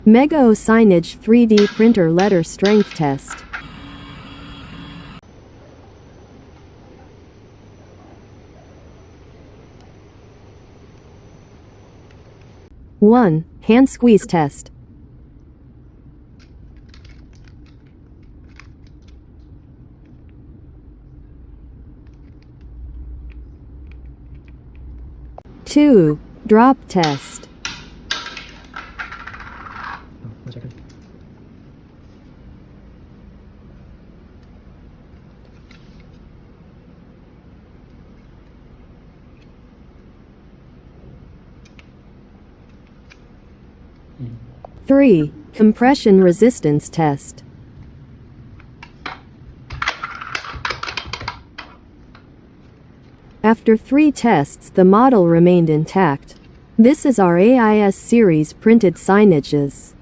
Maigao Signage 3D Printer Letter Strength Test. One. Hand squeeze test. Two. Drop test. One second. Three. Compression resistance test. After 3 tests, the model remained intact. This is our AIS series printed signages.